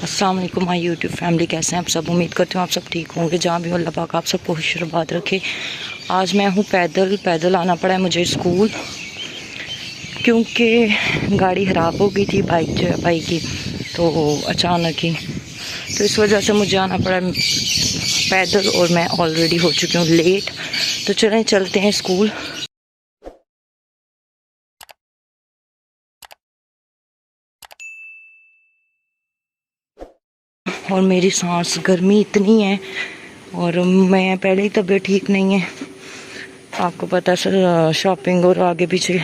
अस्सलाम वालेकुम my YouTube family, कैसे हैं आप सब। उम्मीद करती हूँ आप सब ठीक होंगे। जहाँ भी हो अल्लाह पाक आप सबको खुशरबाद रखे। आज मैं हूँ पैदल आना पड़ा है मुझे स्कूल, क्योंकि गाड़ी ख़राब हो गई थी बाइक जो है भाई की, तो अचानक ही तो इस वजह से मुझे आना पड़ा पैदल, और मैं ऑलरेडी हो चुकी हूँ लेट। तो चलें चलते हैं स्कूल। और मेरी सांस गर्मी इतनी है, और मैं पहले ही तबीयत ठीक नहीं है, आपको पता है शॉपिंग और आगे पीछे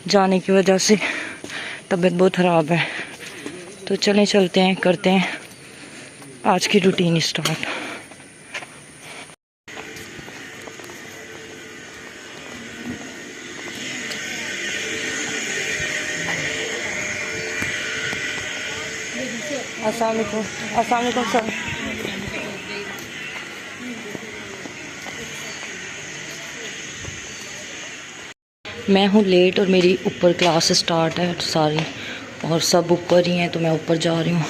जाने की वजह से तबीयत बहुत ख़राब है। तो चलें चलते हैं, करते हैं आज की रूटीन स्टार्ट। अस्सलाम वालेकुम सर। मैं हूँ लेट और मेरी ऊपर क्लास स्टार्ट है सारी, और सब ऊपर ही हैं, तो मैं ऊपर जा रही हूँ।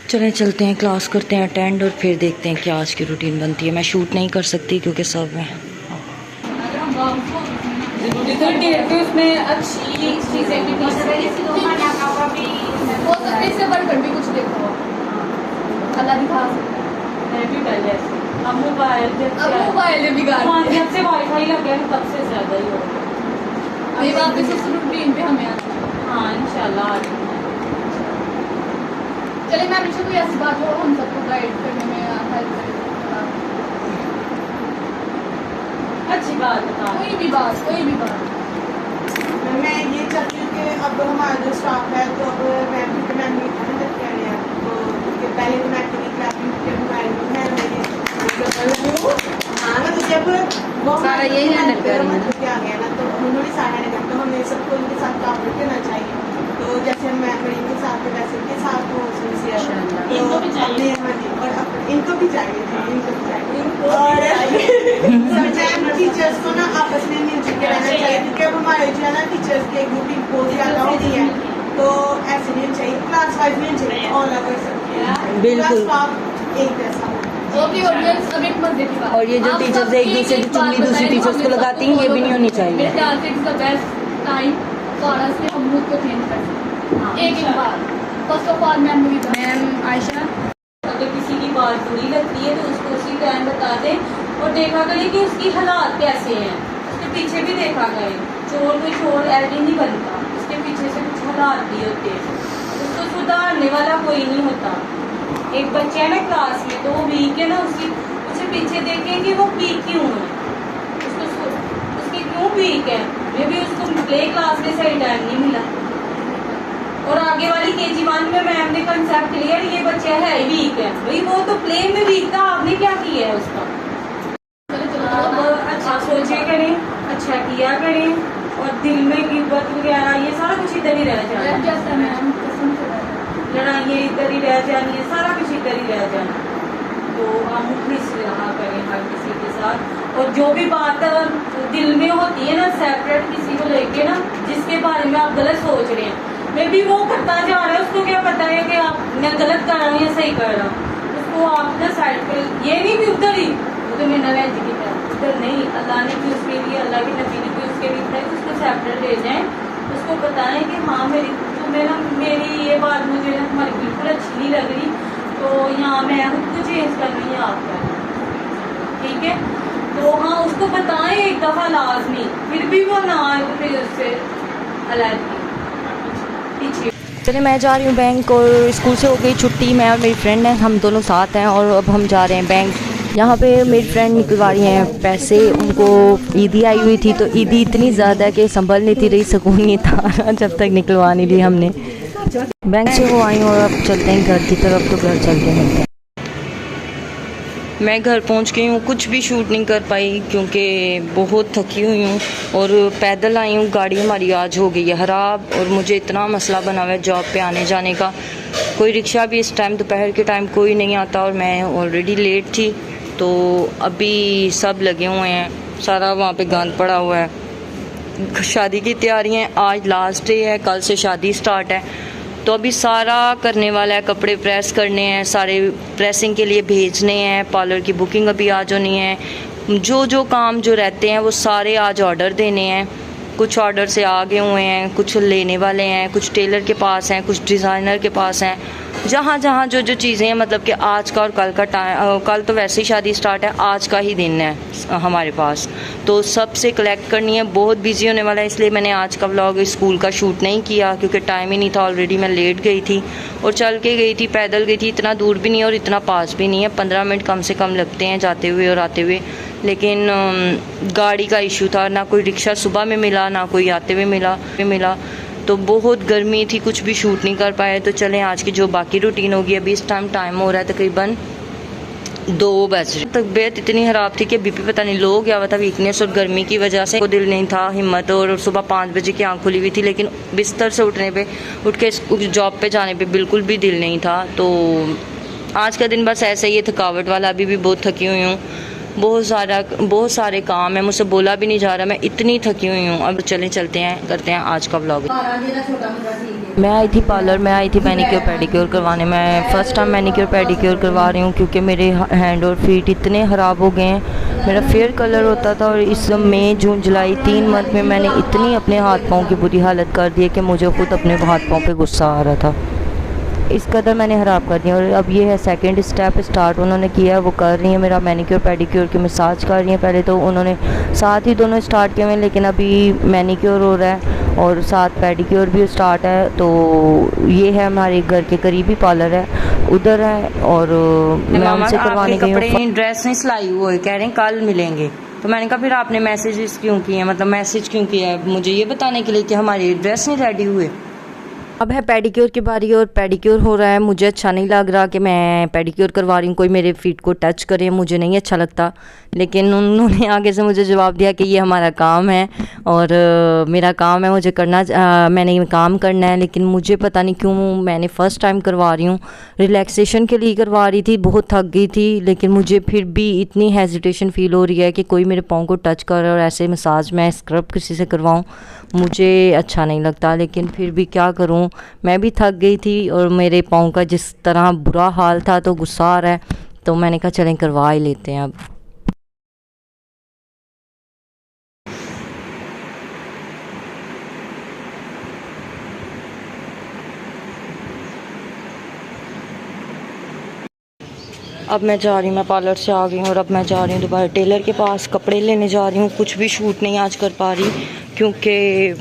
चलें चलते हैं, क्लास करते हैं अटेंड, और फिर देखते हैं क्या आज की रूटीन बनती है। मैं शूट नहीं कर सकती क्योंकि सब है। उसमें अच्छी चीजें भी इससे बढ़कर भी कुछ देखो, अल्लाह दिखा मैं भी पहले अब मोबाइल बिगाड़ जब से वाईफाई लग गया तब से ज्यादा ही हो गया। अभी वापस उस रूटीन पे हमें हाँ इंशाल्लाह आ रही है। चलिए मैं हमेशा कोई ऐसी बात हो हम सबको गाइड करने में हेल्प करें। अच्छी बात बता, कोई भी बात मैं ये चाहती हूँ कि अब हमारा जो स्टाफ है, तो अब मैं भी खाने तक कह रही हूँ, तो पहले तो मैं एक्टिविटी क्लासिंग जब जब वो सारा यही हैंडल कर रही है आ गया ना, तो उन्होंने सारा हैंडल कर, तो हमें सबको उनके साथ काम करना चाहिए। तो जैसे मैं मरीम के साथ वैसे के साथ वो इनको भी चाहिए, और इनको भी चाहिए और टीचर्स को ना आपस में मिलजुल के रहना चाहिए, क्योंकि अब हमारे जो है ना टीचर्स के ग्रुपिंग बहुत ज़्यादा होती है, तो ऐसे नहीं चाहिए, क्लास वाइज नहीं चाहिए, ऑल ओवर सबके बिल्कुल एक जैसा। और ये जो टीचर्स एक दूसरे की चुगली दूसरी टीचर्स को लगाती हैं, ये भी नहीं होनी चाहिए। मैम आयशा, अगर किसी की बात बुरी लगती है तो उसको उसी टाइम बता दें, और देखा करें कि उसकी हालात कैसे हैं, उसके पीछे भी देखा गए। चोर कोई चोर ऐसे नहीं बनता, उसके पीछे से कुछ हालात भी होते हैं, उसको सुधारने वाला कोई नहीं होता। एक बच्चा है ना क्लास में, तो वो वीक है ना, उसे पीछे देखें कि वो वीक क्यों है, उसकी क्यों वीक है, मे भी उसको प्ले क्लास में सही टाइम नहीं मिला, और आगे वाली KG1 में मैम ने कंसेप्ट लिया ये बच्चा है वीक है, भाई वो तो प्ले में वीक था, आपने क्या किया है उसका। अच्छा सोचे करें, अच्छा किया करें, और दिल में गिरबत वगैरह ये सारा कुछ इधर ही रह जाए, लड़ाइयाँ इधर ही रह जानी है, सारा कुछ इधर ही रह जाना। तो हम मुखलिस रहा करें हर किसी के साथ, और जो भी बात दिल में होती है ना सेपरेट किसी को लेके ना, जिसके बारे में आप गलत सोच रहे हैं, मैं भी वो करता जा रहा है, उसको क्या पता है कि आप मैं गलत कर रहा हूँ या सही कर रहा हूँ, उसको आप ना साइड पे, ये नहीं कि उधर ही तो मेरा वैज की है उधर नहीं, अल्लाह ने भी उसके लिए, अल्लाह के नबी ने भी उसके लिए उसको सेपरेट ले जाए, उसको बताएं कि हाँ मेरी ये बात मुझे ना तुम्हारी बिल्कुल अच्छी नहीं लग रही, तो यहाँ मैं खुद को चेंज कर रही हूँ आप करना, ठीक है। तो हाँ उसको बताएं एक दफ़ा लाजमी, फिर भी वो ना आए तो फिर उससे अलग पीछे। चलिए मैं जा रही हूँ बैंक, और स्कूल से हो गई छुट्टी। मैं और मेरी फ्रेंड हैं, हम दोनों साथ हैं, और अब हम जा रहे हैं बैंक। यहाँ पे मेरी फ्रेंड निकलवा रही हैं पैसे, उनको ईदी आई हुई थी, तो ईदी इतनी ज़्यादा कि संभल नहीं थी रही, सुकून नहीं था जब तक निकलवा नहीं ली हमने। बैंक से वो आई, और अब चलते हैं घर की तरफ, तो घर चल के मिलते हैं। मैं घर पहुँच गई हूँ, कुछ भी शूट नहीं कर पाई क्योंकि बहुत थकी हुई हूँ, और पैदल आई हूँ। गाड़ी हमारी आज हो गई है ख़राब, और मुझे इतना मसला बना हुआ है जॉब पे आने जाने का। कोई रिक्शा भी इस टाइम दोपहर के टाइम कोई नहीं आता, और मैं ऑलरेडी लेट थी, तो अभी सब लगे हुए हैं, सारा वहाँ पे गंद पड़ा हुआ है। शादी की तैयारियां, आज लास्ट डे है, कल से शादी स्टार्ट है, तो अभी सारा करने वाला है, कपड़े प्रेस करने हैं, सारे प्रेसिंग के लिए भेजने हैं, पार्लर की बुकिंग अभी आज होनी है, जो जो काम जो रहते हैं वो सारे आज ऑर्डर देने हैं। कुछ ऑर्डर से आगे हुए हैं, कुछ लेने वाले हैं, कुछ टेलर के पास हैं, कुछ डिज़ाइनर के पास हैं। जहाँ जहाँ जो जो चीज़ें हैं, मतलब कि आज का और कल का टाइम, कल तो वैसे ही शादी स्टार्ट है, आज का ही दिन है हमारे पास, तो सबसे कलेक्ट करनी है। बहुत बिजी होने वाला है, इसलिए मैंने आज का व्लॉग स्कूल का शूट नहीं किया क्योंकि टाइम ही नहीं था। ऑलरेडी मैं लेट गई थी और चल के गई थी, पैदल गई थी। इतना दूर भी नहीं है और इतना पास भी नहीं है, 15 मिनट कम से कम लगते हैं जाते हुए और आते हुए। लेकिन गाड़ी का इशू था, ना कोई रिक्शा सुबह में मिला, ना कोई आते हुए मिला। तो बहुत गर्मी थी, कुछ भी शूट नहीं कर पाए। तो चलें आज की जो बाकी रूटीन होगी। अभी इस टाइम हो रहा है तकरीबन 2 बज रहे। तबीयत इतनी ख़राब थी कि बीपी पता नहीं लो हो गया हुआ था, वीकनेस और गर्मी की वजह से। को दिल नहीं था, हिम्मत, और सुबह 5 बजे की आँख खुली हुई थी, लेकिन बिस्तर से उठ के जॉब पे जाने पे बिल्कुल भी दिल नहीं था। तो आज का दिन बस ऐसे ही है, थकावट वाला। अभी भी बहुत थकी हुई हूँ, बहुत सारे काम है, मुझसे बोला भी नहीं जा रहा, मैं इतनी थकी हुई हूँ। अब चलते हैं, करते हैं आज का व्लॉग। मैं आई थी पार्लर में, आई थी मैनीक्योर पेडिक्योर करवाने। मैं फ़र्स्ट टाइम मैनीक्योर पेडिक्योर करवा रही हूँ क्योंकि मेरे हैंड और फीट इतने ख़राब हो गए हैं। मेरा फेयर कलर होता था और इस मई जून जुलाई 3 मंथ में मैंने इतनी अपने हाथ पाँव की बुरी हालत कर दी है कि मुझे खुद अपने हाथ पाँव पे गुस्सा आ रहा था। इस कदर मैंने ख़राब कर दिया। और अब ये है सेकंड स्टेप स्टार्ट उन्होंने किया है, वो कर रही है मेरा मैनीक्योर पेडिक्योर की मसाज कर रही हैं। पहले तो उन्होंने साथ ही दोनों स्टार्ट किए हुए, लेकिन अभी मैनीक्योर हो रहा है और साथ पेडिक्योर भी स्टार्ट है। तो ये है हमारे घर के करीबी पार्लर है, उधर है, और मैं उनसे करवाने गई हूँ। ड्रेस नहीं सिलाई हुई, कह रहे हैं कल मिलेंगे। तो मैंने कहा फिर आपने मैसेज क्यों किए, मतलब मैसेज क्यों किया है मुझे ये बताने के लिए कि हमारे ड्रेस नहीं रेडी हुए। अब है पेडिक्योर की बारी और पेडिक्योर हो रहा है। मुझे अच्छा नहीं लग रहा कि मैं पेडिक्योर करवा रही हूँ, कोई मेरे फीट को टच करे, मुझे नहीं अच्छा लगता। लेकिन उन्होंने आगे से मुझे जवाब दिया कि ये हमारा काम है और मेरा काम है, मुझे करना, मैंने ये काम करना है। लेकिन मुझे पता नहीं क्यों, मैंने फ़र्स्ट टाइम करवा रही हूँ, रिलैक्सेशन के लिए करवा रही थी, बहुत थक गई थी, लेकिन मुझे फिर भी इतनी हेजिटेशन फ़ील हो रही है कि कोई मेरे पाँव को टच करे और ऐसे मसाज मैं स्क्रब किसी से करवाऊँ, मुझे अच्छा नहीं लगता। लेकिन फिर भी क्या करूँ, मैं भी थक गई थी और मेरे पाँव का जिस तरह बुरा हाल था तो गुस्सा आ रहा है, तो मैंने कहा चलें करवा ही लेते हैं। अब मैं जा रही हूँ, मैं पार्लर से आ गई हूँ और अब मैं जा रही हूँ दोबारा टेलर के पास, कपड़े लेने जा रही हूँ। कुछ भी शूट नहीं आज कर पा रही क्योंकि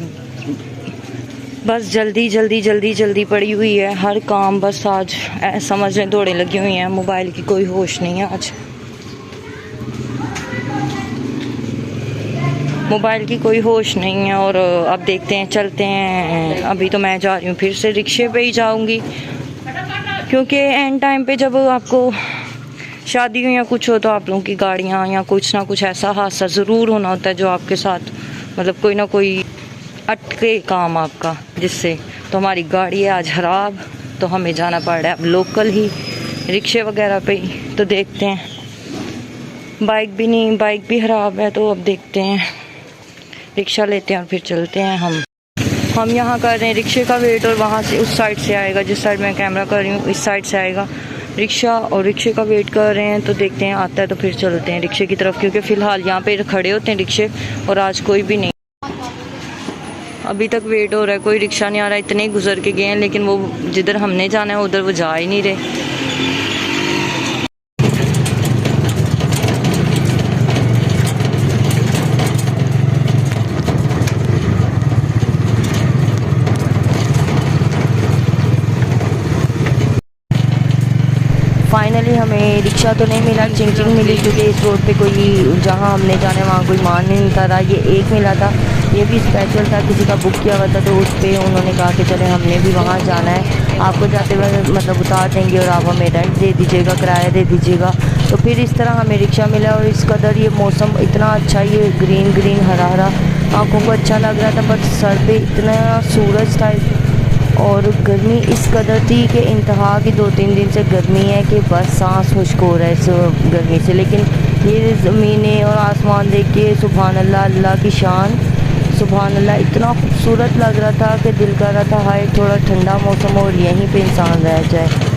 बस जल्दी पड़ी हुई है हर काम। बस आज समझ लें दौड़े लगी हुई हैं, मोबाइल की कोई होश नहीं है आज, मोबाइल की कोई होश नहीं है। और अब देखते हैं, चलते हैं। अभी तो मैं जा रही हूँ, फिर से रिक्शे पे ही जाऊँगी क्योंकि एंड टाइम पे जब आपको शादी हो या कुछ हो तो आप लोगों की गाड़ियाँ या कुछ ना कुछ ऐसा हादसा ज़रूर होना होता है जो आपके साथ, मतलब कोई ना कोई अटके काम आपका, जिससे। तो हमारी गाड़ी है आज ख़राब, तो हमें जाना पड़ रहा है अब लोकल ही रिक्शे वगैरह पे ही। तो देखते हैं, बाइक भी ख़राब है, तो अब देखते हैं रिक्शा लेते हैं और फिर चलते हैं। हम यहाँ कर रहे हैं रिक्शे का वेट और वहाँ से उस साइड से आएगा, जिस साइड मैं कैमरा कर रही हूँ इस साइड से आएगा रिक्शा, और रिक्शे का वेट कर रहे हैं। तो देखते हैं आता है तो फिर चलते हैं रिक्शे की तरफ, क्योंकि फ़िलहाल यहाँ पे खड़े होते हैं रिक्शे और आज कोई भी नहीं, अभी तक वेट हो रहा है, कोई रिक्शा नहीं आ रहा। इतने गुजर के गए हैं, लेकिन वो जिधर हमने जाना है उधर वो जा ही नहीं रहे। फाइनली हमें रिक्शा तो नहीं मिला, चिंचिंग मिली, क्योंकि इस रोड पे कोई, जहाँ हमने जाना है वहाँ कोई मान नहीं था रहा। ये एक मिला था, ये भी स्पेशल था, किसी का बुक किया हुआ था, तो उस पर उन्होंने कहा कि चले हमने भी वहाँ जाना है, आपको जाते हुए मतलब उतार देंगे और आप हमें रेंट दे दीजिएगा, किराया दे दीजिएगा। तो फिर इस तरह हमें रिक्शा मिला। और इस कदर ये मौसम इतना अच्छा, ये ग्रीन हरा आँखों को अच्छा लग रहा था, बट सर पे इतना सूरज था और गर्मी इस कदर थी कि इंतहा की 2-3 दिन से गर्मी है कि बस सांस खुश्क हो रहा है इस गर्मी से। लेकिन ये ज़मीनें और आसमान देख के सुभान अल्लाह, अल्लाह की शान, सुभान अल्लाह, इतना खूबसूरत लग रहा था कि दिल कर रहा था हाय थोड़ा ठंडा मौसम और यहीं पे इंसान रह जाए।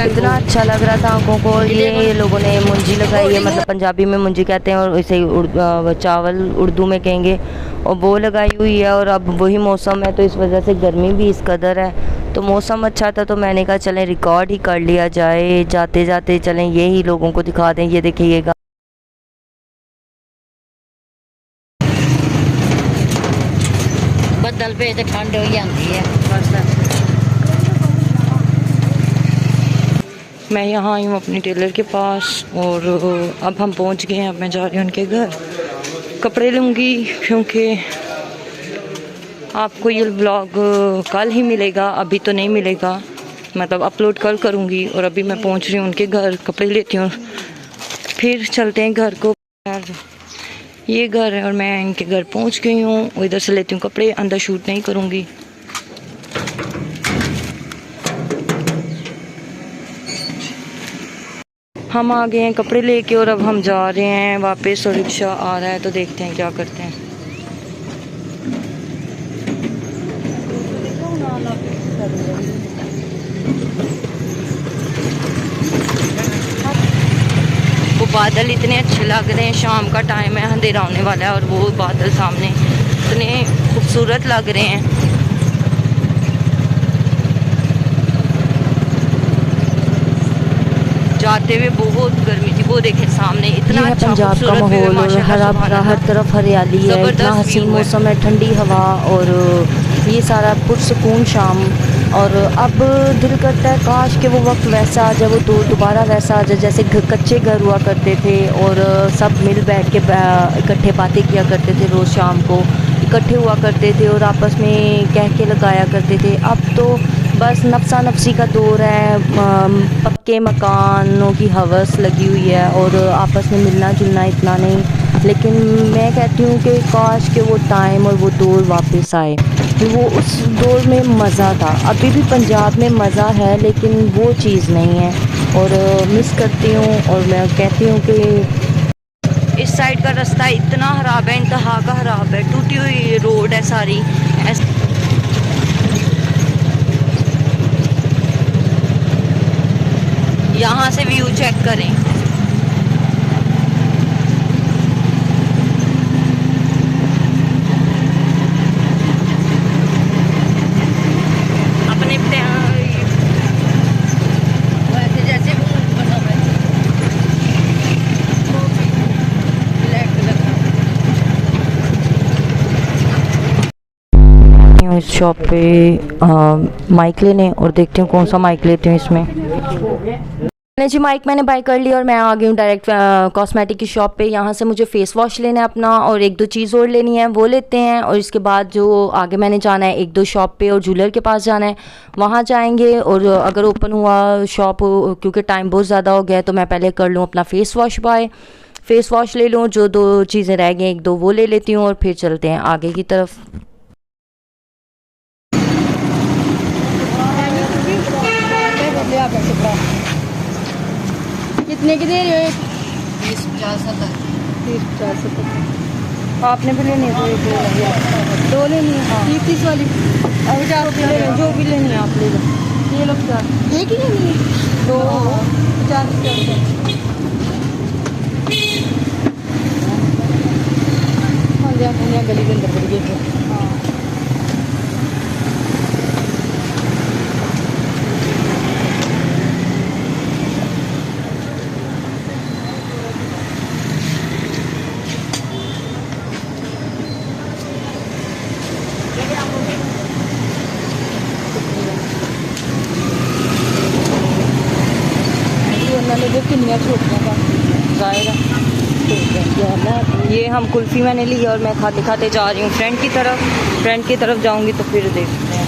इतना अच्छा लग रहा था आंखों को। ये लोगों ने मुंजी लगाई है, मतलब पंजाबी में मुंजी कहते हैं और इसे चावल उर्दू में कहेंगे, और वो लगाई हुई है। और अब वही मौसम है तो इस वजह से गर्मी भी इस कदर है, तो मौसम अच्छा था तो मैंने कहा चलें रिकॉर्ड ही कर लिया जाए, जाते जाते चलें यही लोगों को दिखा दें। ये देखिएगा, बदल पे तो ठंड हो जाती है। मैं यहाँ आई हूँ अपने टेलर के पास और अब हम पहुँच गए हैं। अब मैं जा रही हूँ उनके घर, कपड़े लूँगी क्योंकि आपको ये व्लॉग कल ही मिलेगा, अभी तो नहीं मिलेगा, मतलब अपलोड कल करूँगी। और अभी मैं पहुँच रही हूँ उनके घर, कपड़े लेती हूँ फिर चलते हैं घर को। ये घर है और मैं इनके घर पहुँच गई हूँ। इधर से लेती हूँ कपड़े, अंदर शूट नहीं करूँगी। हम आ गए हैं कपड़े लेके और अब हम जा रहे हैं वापस, और रिक्शा आ रहा है तो देखते हैं क्या करते हैं। वो बादल इतने अच्छे लग रहे हैं, शाम का टाइम है, अंधेरा होने वाला है और वो बादल सामने इतने खूबसूरत लग रहे हैं। जाते हुए बहुत गर्मी थी, वो देखें सामने इतना अच्छा पंजाब का माहौल और हरा भरा, हर तरफ हरियाली है, इतना हसीन मौसम है, ठंडी हवा और ये सारा पुरसकून शाम। और अब दिल करता है काश कि वो वक्त वैसा आ जाए, वो दोबारा वैसा आ जाए जैसे कच्चे घर हुआ करते थे और सब मिल बैठ के इकट्ठे बातें किया करते थे, रोज़ शाम को इकट्ठे हुआ करते थे और आपस में कह के लगाया करते थे। अब तो बस नफसा नफसी का दौर है, पक्के मकानों की हवस लगी हुई है और आपस में मिलना जुलना इतना नहीं। लेकिन मैं कहती हूँ कि काश के वो टाइम और वो दौर वापस आए, वो उस दौर में मज़ा था। अभी भी पंजाब में मज़ा है लेकिन वो चीज़ नहीं है और मिस करती हूँ। और मैं कहती हूँ कि इस साइड का रास्ता इतना ख़राब है, इंतहा का ख़राब है, टूटी हुई रोड है सारी। यहाँ से व्यू चेक करें, अपने वैसे जैसे बना हुआ है ब्लैक कलर का। इस शॉप पे माइक लेने और देखती हूँ कौन सा माइक लेती हूँ इसमें। जी माइक मैंने बाय कर लिया और मैं आ गई हूँ डायरेक्ट कॉस्मेटिक की शॉप पे। यहाँ से मुझे फेस वॉश लेना है अपना और एक दो चीज़ और लेनी है, वो लेते हैं। और इसके बाद जो आगे मैंने जाना है एक दो शॉप पे और ज्वेलर के पास जाना है, वहाँ जाएंगे। और अगर ओपन हुआ शॉप, क्योंकि टाइम बहुत ज़्यादा हो गया है, तो मैं पहले कर लूँ अपना face wash bye, face wash ले लूँ, जो दो चीज़ें रह गई एक दो वो ले लेती हूँ और फिर चलते हैं आगे की तरफ। कितने की दे रहे हो? 20-50 70। 30-50 70। आपने भी लेनी है तो दो लेनी है। 30 वाली अब 50 जो भी लेनी है आप ले लो। ये लो 50। एक ही लेनी है? दो 50 गली के अंदर पड़ गई। कितनियाँ छोटियाँ का ज़ाहिर है। ये हम कुल्फ़ी मैंने ली और मैं खाते खाते जा रही हूँ फ्रेंड की तरफ जाऊँगी तो फिर देखते हैं।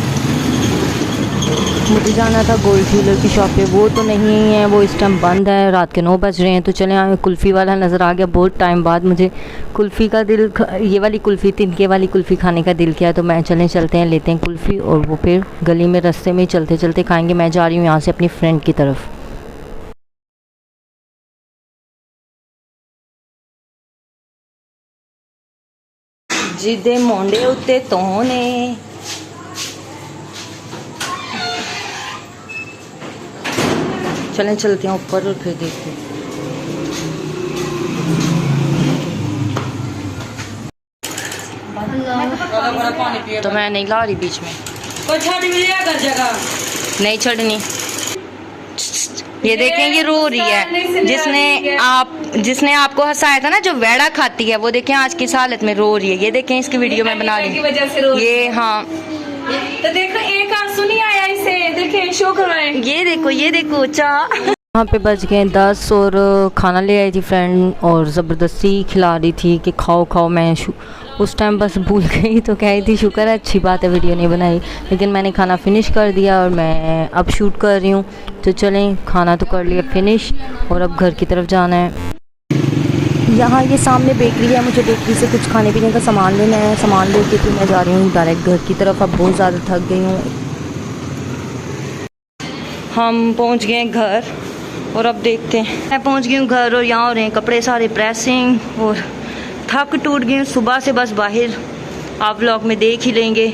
मुझे जाना था गोल्ड ज्वेलर की शॉप पे, वो तो नहीं है, वो इस टाइम बंद है, रात के 9 बज रहे हैं। तो चले आए, कुल्फ़ी वाला नज़र आ गया, बहुत टाइम बाद मुझे कुल्फ़ी का दिल, ये वाली कुल्फ़ी, तिनके वाली कुल्फ़ी खाने का दिल किया। तो मैं चलते हैं लेते हैं कुल्फ़ी और वो फिर गली में रास्ते में चलते चलते खाएँगे। मैं जा रही हूँ यहाँ से अपनी फ्रेंड की तरफ। जिदे मोंडे उत्ते तोने। चलें चलते हैं ऊपर और फिर देखते हैं। तो मैं नहीं ला रही बीच में, कोई छड़ भी लिया कर जगह। नहीं छड़नी। ये देखें ये रो रही है, जिसने आपको हंसाया था ना, जो वेड़ा खाती है, वो देखें आज किस हालत में रो रही है। ये देखें इसकी वीडियो में बना रही की वजह से रो ये। हाँ तो देखो एक आंसू नहीं आया इसे, देखें शो करवाएं। ये देखो चा। वहाँ पे बज गए 10 और खाना ले आई थी फ्रेंड और ज़बरदस्ती खिला रही थी कि खाओ खाओ। मैं उस टाइम बस भूल गई तो कह रही थी शुक्र है, अच्छी बात है वीडियो नहीं बनाई। लेकिन मैंने खाना फिनिश कर दिया और मैं अब शूट कर रही हूँ। तो चलें, खाना तो कर लिया फिनिश और अब घर की तरफ जाना है। यहाँ ये सामने बेकरी है, मुझे बेकरी से कुछ खाने पीने का सामान लेना है। सामान लेके फिर मैं जा रही हूँ डायरेक्ट घर की तरफ। अब बहुत ज़्यादा थक गई हूँ। हम पहुँच गए घर और अब देखते हैं। मैं पहुँच गई हूँ घर और यहाँ हो रहे हैं कपड़े सारे प्रेसिंग और थक टूट गई हूँ सुबह से बस बाहर। आप व्लॉग में देख ही लेंगे।